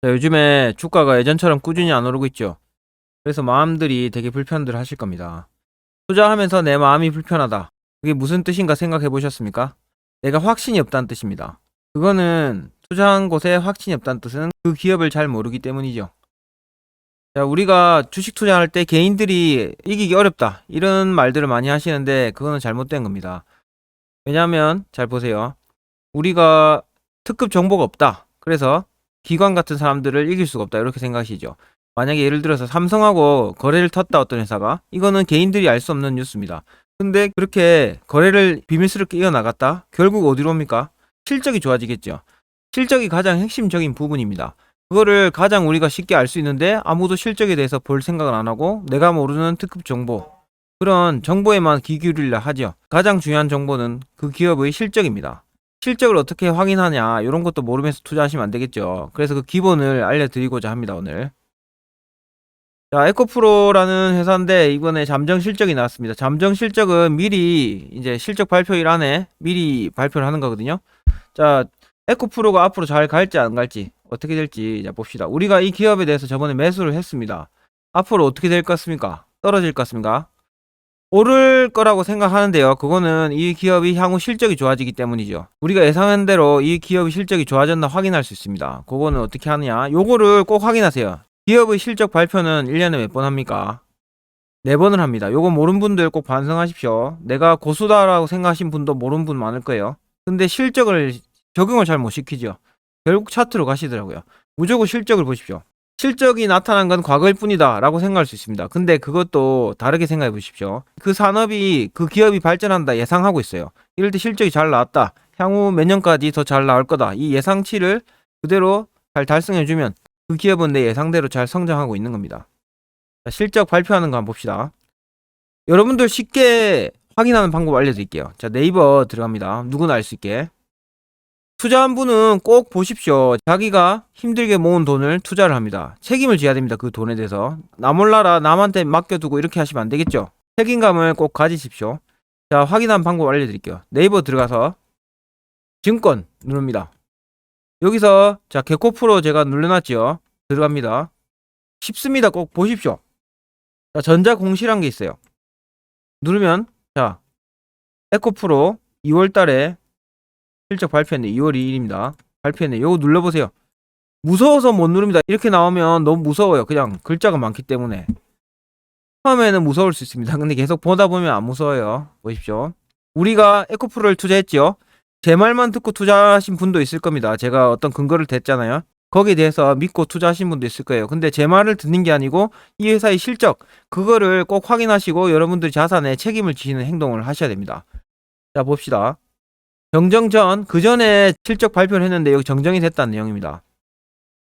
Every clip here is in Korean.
자, 요즘에 주가가 예전처럼 꾸준히 안 오르고 있죠. 그래서 마음들이 되게 불편들 하실 겁니다. 투자하면서 내 마음이 불편하다. 그게 무슨 뜻인가 생각해 보셨습니까? 내가 확신이 없다는 뜻입니다. 그거는 투자한 곳에 확신이 없다는 뜻은 그 기업을 잘 모르기 때문이죠. 자, 우리가 주식 투자할 때 개인들이 이기기 어렵다. 이런 말들을 많이 하시는데 그거는 잘못된 겁니다. 왜냐하면 잘 보세요. 우리가 특급 정보가 없다. 그래서 기관 같은 사람들을 이길 수가 없다. 이렇게 생각하시죠. 만약에 예를 들어서 삼성하고 거래를 텄다 어떤 회사가 이거는 개인들이 알 수 없는 뉴스입니다. 근데 그렇게 거래를 비밀스럽게 이어나갔다? 결국 어디로 옵니까? 실적이 좋아지겠죠. 실적이 가장 핵심적인 부분입니다. 그거를 가장 우리가 쉽게 알 수 있는데 아무도 실적에 대해서 볼 생각을 안 하고 내가 모르는 특급 정보 그런 정보에만 귀 기울이려 하죠. 가장 중요한 정보는 그 기업의 실적입니다. 실적을 어떻게 확인하냐 이런 것도 모르면서 투자하시면 안 되겠죠. 그래서 그 기본을 알려드리고자 합니다 오늘. 자, 에코프로라는 회사인데 이번에 잠정 실적이 나왔습니다. 잠정 실적은 미리 이제 실적 발표일 안에 미리 발표를 하는 거거든요. 자, 에코프로가 앞으로 잘 갈지 안 갈지 어떻게 될지 자 봅시다. 우리가 이 기업에 대해서 저번에 매수를 했습니다. 앞으로 어떻게 될 것 같습니까? 떨어질 것 같습니까? 오를 거라고 생각하는데요. 그거는 이 기업이 향후 실적이 좋아지기 때문이죠. 우리가 예상한 대로 이 기업의 실적이 좋아졌나 확인할 수 있습니다. 그거는 어떻게 하느냐? 요거를 꼭 확인하세요. 기업의 실적 발표는 1년에 몇 번 합니까? 4번을 합니다. 요거 모르는 분들 꼭 반성하십시오. 내가 고수다라고 생각하신 분도 모르는 분 많을 거예요. 근데 실적을 적용을 잘 못 시키죠. 결국 차트로 가시더라고요. 무조건 실적을 보십시오. 실적이 나타난 건 과거일 뿐이다 라고 생각할 수 있습니다. 근데 그것도 다르게 생각해 보십시오. 그 산업이 그 기업이 발전한다 예상하고 있어요. 이럴 때 실적이 잘 나왔다. 향후 몇 년까지 더 잘 나올 거다. 이 예상치를 그대로 잘 달성해 주면 그 기업은 내 예상대로 잘 성장하고 있는 겁니다. 자, 실적 발표하는 거 한번 봅시다. 여러분들 쉽게 확인하는 방법 알려드릴게요. 자, 네이버 들어갑니다. 누구나 알 수 있게. 투자한 분은 꼭 보십시오. 자기가 힘들게 모은 돈을 투자를 합니다. 책임을 져야 됩니다. 그 돈에 대해서. 나 몰라라 남한테 맡겨두고 이렇게 하시면 안 되겠죠. 책임감을 꼭 가지십시오. 자, 확인한 방법 알려드릴게요. 네이버 들어가서 증권 누릅니다. 여기서 자 개코프로 제가 눌러놨죠. 들어갑니다. 쉽습니다. 꼭 보십시오. 자, 전자공시란 게 있어요. 누르면 자 에코프로 2월달에 실적 발표했네. 2월 2일입니다. 발표했네. 요거 눌러보세요. 무서워서 못 누릅니다. 이렇게 나오면 너무 무서워요. 그냥 글자가 많기 때문에. 처음에는 무서울 수 있습니다. 근데 계속 보다 보면 안 무서워요. 보십시오. 우리가 에코프로를 투자했죠. 제 말만 듣고 투자하신 분도 있을 겁니다. 제가 어떤 근거를 댔잖아요. 거기에 대해서 믿고 투자하신 분도 있을 거예요. 근데 제 말을 듣는 게 아니고 이 회사의 실적 그거를 꼭 확인하시고 여러분들 자산에 책임을 지시는 행동을 하셔야 됩니다. 자 봅시다. 정정 전, 그 전에 실적 발표를 했는데 여기 정정이 됐다는 내용입니다.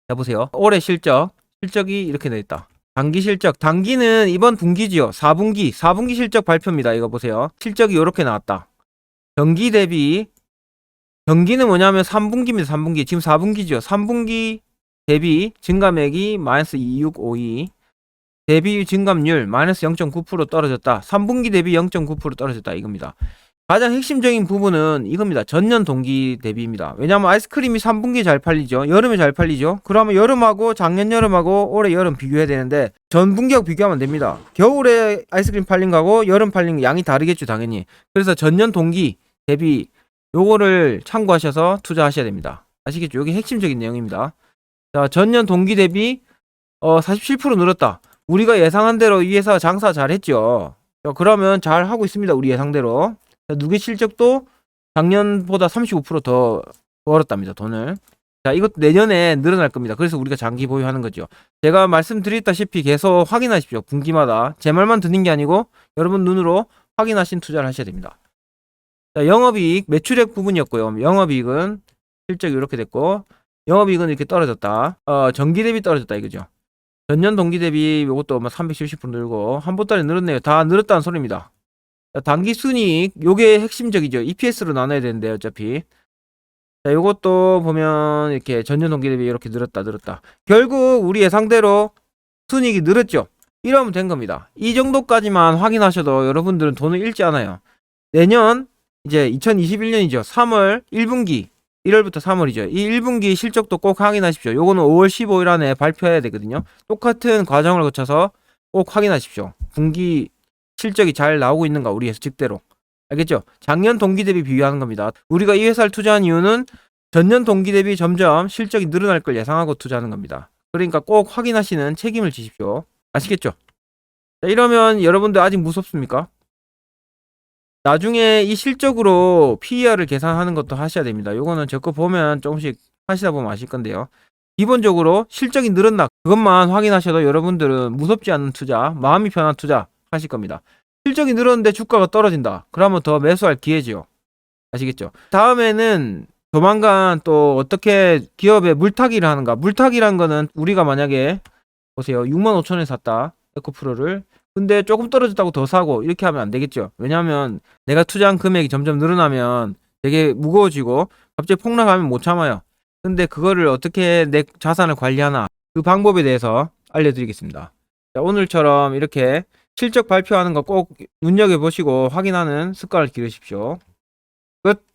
자, 보세요. 올해 실적이 이렇게 돼 있다. 단기 실적, 단기는 이번 분기지요. 4분기 실적 발표입니다. 이거 보세요. 실적이 이렇게 나왔다. 경기 대비, 경기는 뭐냐면 3분기입니다. 3분기. 지금 4분기죠. 3분기 대비 증감액이 마이너스 2652. 대비 증감률 마이너스 0.9% 떨어졌다. 3분기 대비 0.9% 떨어졌다. 이겁니다. 가장 핵심적인 부분은 이겁니다. 전년 동기 대비입니다. 왜냐하면 아이스크림이 3분기에 잘 팔리죠. 여름에 잘 팔리죠. 그러면 여름하고 작년 여름하고 올해 여름 비교해야 되는데 전 분기하고 비교하면 안 됩니다. 겨울에 아이스크림 팔린 거하고 여름 팔린 거 양이 다르겠죠. 당연히. 그래서 전년 동기 대비 요거를 참고하셔서 투자하셔야 됩니다. 아시겠죠? 이게 핵심적인 내용입니다. 자, 전년 동기 대비 47% 늘었다. 우리가 예상한 대로 이 회사 장사 잘했죠. 그러면 잘 하고 있습니다. 우리 예상대로. 누계 실적도 작년보다 35%더 벌었답니다. 돈을. 자, 이것도 내년에 늘어날 겁니다. 그래서 우리가 장기 보유하는 거죠. 제가 말씀드렸다시피 계속 확인하십시오. 분기마다. 제 말만 듣는 게 아니고 여러분 눈으로 확인하신 투자를 하셔야 됩니다. 자, 영업이익, 매출액 부분이었고요. 영업이익은 실적이 이렇게 됐고 영업이익은 이렇게 떨어졌다. 전기 대비 떨어졌다 이거죠. 전년 동기 대비 이것도 370% 늘고 한 보따리 늘었네요. 다 늘었다는 소리입니다. 단기 순이익 요게 핵심적이죠. EPS로 나눠야 되는데 어차피 자 요것도 보면 이렇게 전년 동기 대비 이렇게 늘었다 결국 우리 예상대로 순이익이 늘었죠. 이러면 된 겁니다. 이 정도까지만 확인하셔도 여러분들은 돈을 잃지 않아요. 내년 이제 2021년이죠. 3월 1분기 1월부터 3월이죠. 이 1분기 실적도 꼭 확인하십시오. 요거는 5월 15일 안에 발표해야 되거든요. 똑같은 과정을 거쳐서 꼭 확인하십시오. 분기 실적이 잘 나오고 있는가 우리 예측대로. 알겠죠? 작년 동기 대비 비교하는 겁니다. 우리가 이 회사를 투자한 이유는 전년 동기 대비 점점 실적이 늘어날 걸 예상하고 투자하는 겁니다. 그러니까 꼭 확인하시는 책임을 지십시오. 아시겠죠? 자, 이러면 여러분들 아직 무섭습니까? 나중에 이 실적으로 PER을 계산하는 것도 하셔야 됩니다. 요거는 저 거 보면 조금씩 하시다 보면 아실 건데요. 기본적으로 실적이 늘었나 그것만 확인하셔도 여러분들은 무섭지 않은 투자, 마음이 편한 투자 하실 겁니다. 실적이 늘었는데 주가가 떨어진다. 그러면 더 매수할 기회죠. 아시겠죠? 다음에는 조만간 또 어떻게 기업에 물타기를 하는가. 물타기란 거는 우리가 만약에 보세요. 65,000원에 샀다. 에코프로를. 근데 조금 떨어졌다고 더 사고 이렇게 하면 안 되겠죠. 왜냐하면 내가 투자한 금액이 점점 늘어나면 되게 무거워지고 갑자기 폭락하면 못 참아요. 근데 그거를 어떻게 내 자산을 관리하나 그 방법에 대해서 알려드리겠습니다. 자, 오늘처럼 이렇게 실적 발표하는 거 꼭 눈여겨보시고 확인하는 습관을 기르십시오. 끝.